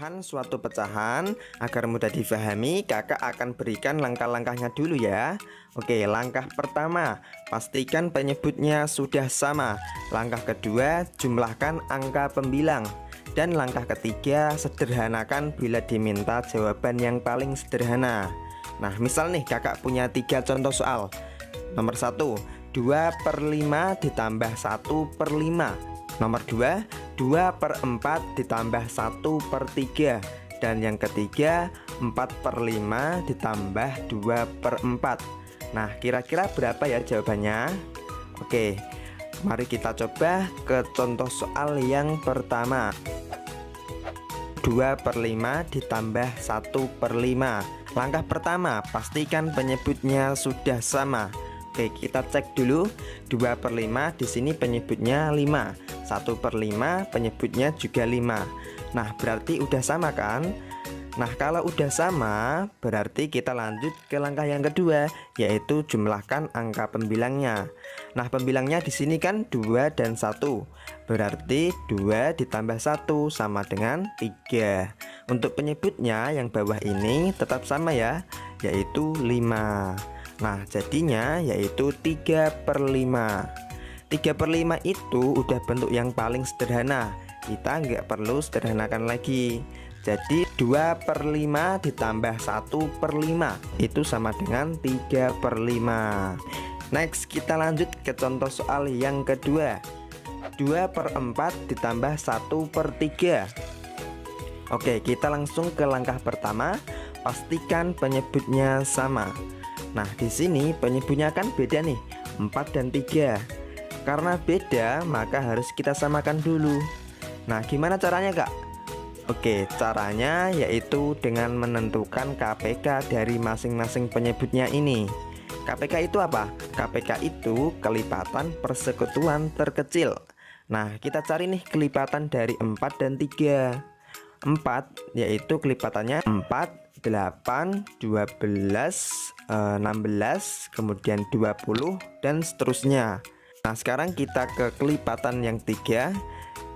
pemecahan suatu pecahan agar mudah difahami, kakak akan berikan langkah-langkahnya dulu ya. Oke, langkah pertama, pastikan penyebutnya sudah sama. Langkah kedua, jumlahkan angka pembilang. Dan langkah ketiga, sederhanakan bila diminta jawaban yang paling sederhana. Nah, misal nih kakak punya 3 contoh soal. Nomor 1, 2/5 ditambah 1/5. Nomor 2, 2/4 ditambah 1/3. Dan yang ketiga, 4/5 ditambah 2/4. Nah, kira-kira berapa ya jawabannya? Oke, mari kita coba ke contoh soal yang pertama. 2/5 ditambah 1/5. Langkah pertama, pastikan penyebutnya sudah sama. Oke, kita cek dulu. 2/5 di sini penyebutnya 5. 1/5 penyebutnya juga 5. Nah, berarti udah sama kan? Nah, kalau udah sama, berarti kita lanjut ke langkah yang kedua, yaitu jumlahkan angka pembilangnya. Nah, pembilangnya di sini kan 2 dan 1. Berarti 2 ditambah 1 sama dengan 3. Untuk penyebutnya yang bawah ini tetap sama ya, yaitu 5. Nah, jadinya yaitu 3/5. 3/5 itu udah bentuk yang paling sederhana. Kita nggak perlu sederhanakan lagi. Jadi 2/5 ditambah 1/5 itu sama dengan 3/5. Next, kita lanjut ke contoh soal yang kedua. 2/4 ditambah 1/3. Oke, kita langsung ke langkah pertama. Pastikan penyebutnya sama. Nah, di sini penyebutnya kan beda nih, 4 dan 3. Karena beda, maka harus kita samakan dulu. Nah, gimana caranya, Kak? Oke, caranya yaitu dengan menentukan KPK dari masing-masing penyebutnya ini. KPK itu apa? KPK itu kelipatan persekutuan terkecil. Nah, kita cari nih kelipatan dari 4 dan 3. 4 yaitu kelipatannya 4, 8, 12, 16, kemudian 20, dan seterusnya. Nah, sekarang kita ke kelipatan yang 3.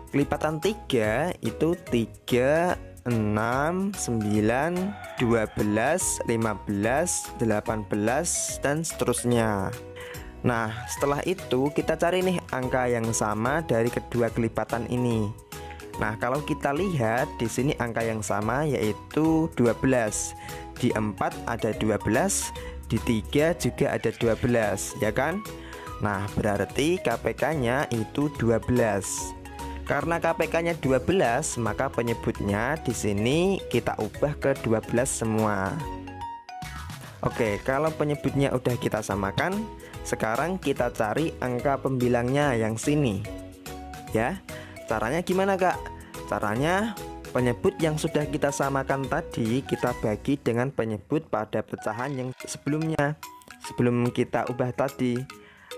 Kelipatan 3 itu 3, 6, 9, 12, 15, 18, dan seterusnya. Nah, setelah itu kita cari nih angka yang sama dari kedua kelipatan ini. Nah, kalau kita lihat di sini angka yang sama yaitu 12. Di 4 ada 12, di 3 juga ada 12, ya kan? Nah, berarti KPK-nya itu 12. Karena KPK-nya 12, maka penyebutnya di sini kita ubah ke 12 semua. Oke, kalau penyebutnya udah kita samakan, sekarang kita cari angka pembilangnya yang sini. Ya, caranya gimana, Kak? Caranya penyebut yang sudah kita samakan tadi kita bagi dengan penyebut pada pecahan yang sebelumnya, sebelum kita ubah tadi.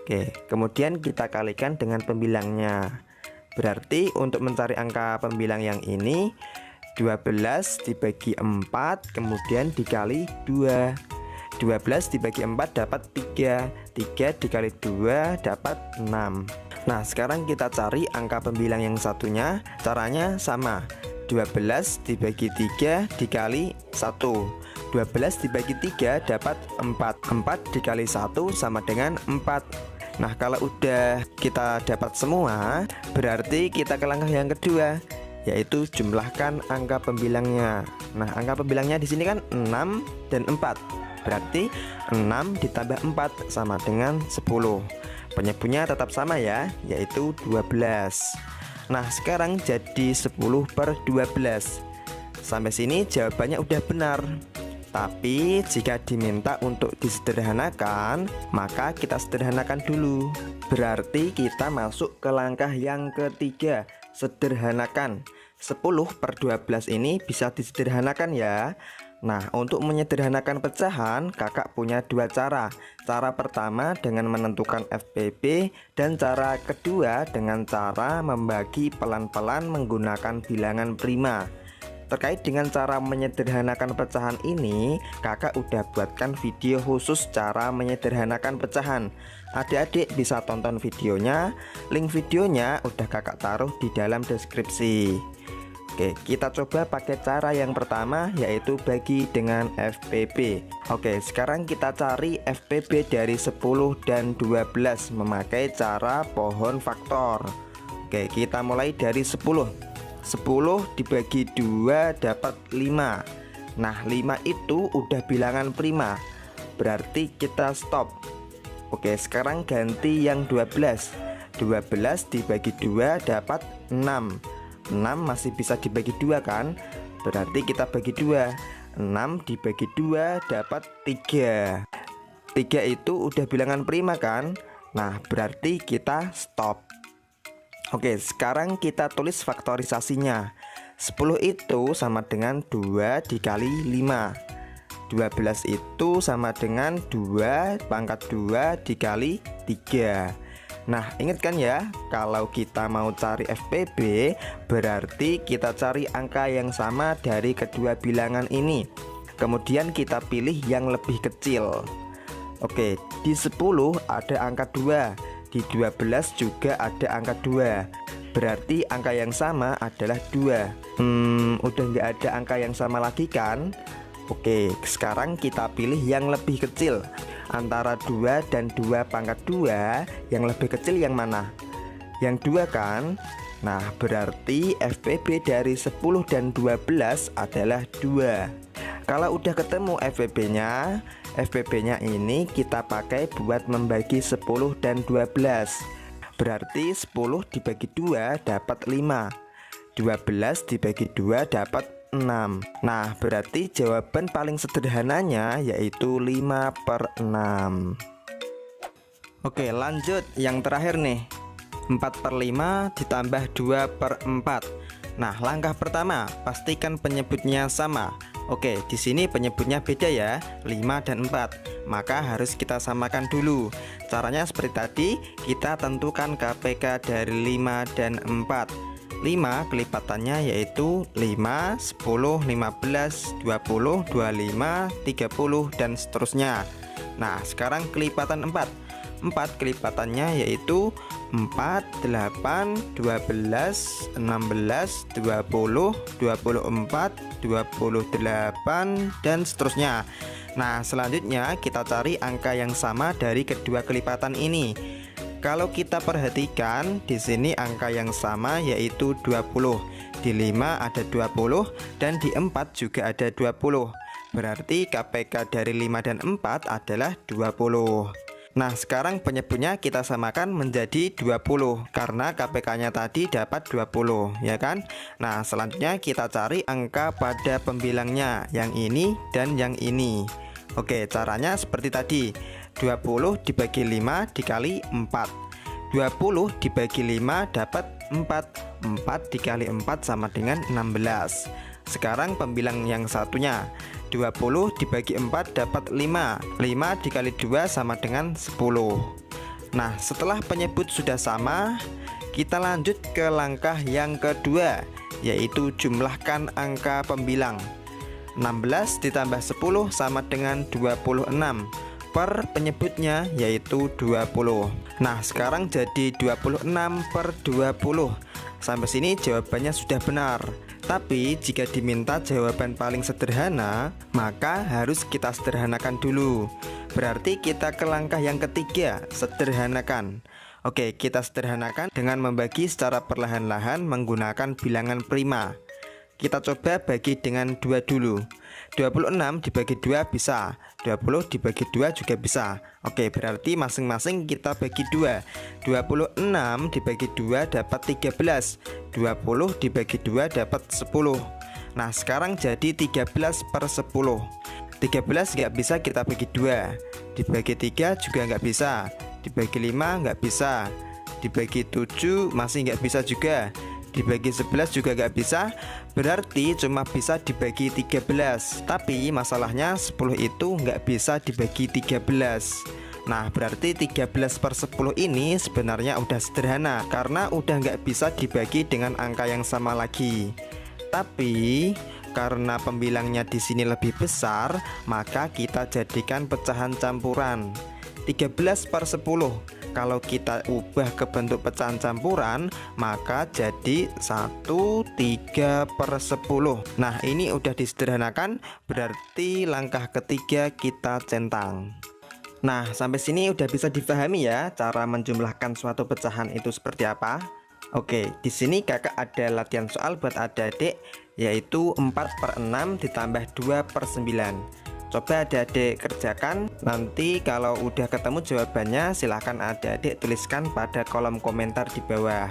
Oke, kemudian kita kalikan dengan pembilangnya. Berarti untuk mencari angka pembilang yang ini 12 dibagi 4 kemudian dikali 2. 12 dibagi 4 dapat 3. 3 dikali 2 dapat 6. Nah, sekarang kita cari angka pembilang yang satunya. Caranya sama. 12 dibagi 3 dikali 1. 12 dibagi 3 dapat 4. 4 dikali 1 sama dengan 4. Nah, kalau udah kita dapat semua, berarti kita ke langkah yang kedua, yaitu jumlahkan angka pembilangnya. Nah, angka pembilangnya di sini kan 6 dan 4. Berarti 6 ditambah 4 sama dengan 10. Penyebutnya tetap sama ya, yaitu 12. Nah, sekarang jadi 10/12. Sampai sini jawabannya udah benar. Tapi jika diminta untuk disederhanakan, maka kita sederhanakan dulu. Berarti kita masuk ke langkah yang ketiga, sederhanakan. 10/12 ini bisa disederhanakan ya. Nah, untuk menyederhanakan pecahan, kakak punya 2 cara. Cara pertama dengan menentukan FPB, dan cara kedua dengan cara membagi pelan-pelan menggunakan bilangan prima. Terkait dengan cara menyederhanakan pecahan ini, kakak udah buatkan video khusus cara menyederhanakan pecahan. Adik-adik bisa tonton videonya, link videonya udah kakak taruh di dalam deskripsi. Oke, kita coba pakai cara yang pertama, yaitu bagi dengan FPB. Oke, sekarang kita cari FPB dari 10 dan 12 memakai cara pohon faktor. Oke, kita mulai dari 10. 10 dibagi 2 dapat 5. Nah, 5 itu udah bilangan prima, berarti kita stop. Oke, sekarang ganti yang 12. 12 dibagi 2 dapat 6. 6 masih bisa dibagi 2 kan? Berarti kita bagi 2. 6 dibagi 2 dapat 3. 3 itu udah bilangan prima kan? Nah, berarti kita stop. Oke, sekarang kita tulis faktorisasinya. 10 itu sama dengan 2 dikali 5. 12 itu sama dengan 2 pangkat 2 dikali 3. Nah, ingat kan ya, kalau kita mau cari FPB, berarti kita cari angka yang sama dari kedua bilangan ini. Kemudian kita pilih yang lebih kecil. Oke, di 10 ada angka 2, di 12 juga ada angka 2. Berarti angka yang sama adalah 2. Udah nggak ada angka yang sama lagi kan? Oke, sekarang kita pilih yang lebih kecil. Antara 2 dan 2 pangkat 2, yang lebih kecil yang mana? Yang 2 kan? Nah, berarti FPB dari 10 dan 12 adalah 2. Kalau udah ketemu FPB-nya ini kita pakai buat membagi 10 dan 12. Berarti 10 dibagi 2 dapat 5. 12 dibagi 2 dapat 6. Nah, berarti jawaban paling sederhananya yaitu 5/6. Oke, lanjut yang terakhir nih. 4/5 ditambah 2/4. Nah, langkah pertama, pastikan penyebutnya sama. Oke, di sini penyebutnya beda ya, 5 dan 4. Maka harus kita samakan dulu. Caranya seperti tadi, kita tentukan KPK dari 5 dan 4. 5 kelipatannya yaitu 5, 10, 15, 20, 25, 30 dan seterusnya. Nah, sekarang kelipatan 4. 4 kelipatannya yaitu 4, 8, 12, 16, 20, 24, 28 dan seterusnya. Nah, selanjutnya kita cari angka yang sama dari kedua kelipatan ini. Kalau kita perhatikan di sini angka yang sama yaitu 20. Di 5 ada 20 dan di 4 juga ada 20. Berarti KPK dari 5 dan 4 adalah 20. Nah, sekarang penyebutnya kita samakan menjadi 20 karena KPK-nya tadi dapat 20, ya kan? Nah, selanjutnya kita cari angka pada pembilangnya, yang ini dan yang ini. Oke, caranya seperti tadi. 20 dibagi 5 dikali 4. 20 dibagi 5 dapat 4. 4 dikali 4 sama dengan 16. Sekarang pembilang yang satunya. 20 dibagi 4 dapat 5. 5 dikali 2 sama dengan 10. Nah, setelah penyebut sudah sama, kita lanjut ke langkah yang kedua, yaitu jumlahkan angka pembilang. 16 ditambah 10 sama dengan 26. Per penyebutnya yaitu 20. Nah, sekarang jadi 26/20. Sampai sini jawabannya sudah benar. Tapi jika diminta jawaban paling sederhana, maka harus kita sederhanakan dulu. Berarti kita ke langkah yang ketiga, sederhanakan. Oke, kita sederhanakan dengan membagi secara perlahan-lahan menggunakan bilangan prima. Kita coba bagi dengan 2 dulu. 26 dibagi 2 bisa, 20 dibagi 2 juga bisa. Oke, berarti masing-masing kita bagi 2. 26 dibagi 2 dapat 13. 20 dibagi 2 dapat 10. Nah, sekarang jadi 13/10. 13 nggak bisa kita bagi 2. Dibagi 3 juga nggak bisa. Dibagi 5 nggak bisa. Dibagi 7 masih nggak bisa juga. Dibagi 11 juga gak bisa. Berarti cuma bisa dibagi 13. Tapi masalahnya 10 itu gak bisa dibagi 13. Nah, berarti 13/10 ini sebenarnya udah sederhana karena udah gak bisa dibagi dengan angka yang sama lagi. Tapi karena pembilangnya di sini lebih besar, maka kita jadikan pecahan campuran. 13/10 kalau kita ubah ke bentuk pecahan campuran, maka jadi 1/3/10. Nah, ini udah disederhanakan, berarti langkah ketiga kita centang. Nah, sampai sini udah bisa dipahami ya cara menjumlahkan suatu pecahan itu seperti apa? Oke, di sini kakak ada latihan soal buat adik-adik, yaitu 4/6 ditambah 2/9. Coba adik-adik kerjakan. Nanti kalau udah ketemu jawabannya, silahkan adik-adik tuliskan pada kolom komentar di bawah.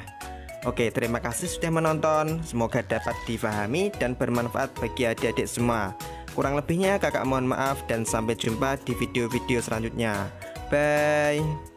Oke, terima kasih sudah menonton. Semoga dapat difahami dan bermanfaat bagi adik-adik semua. Kurang lebihnya kakak mohon maaf dan sampai jumpa di video-video selanjutnya. Bye.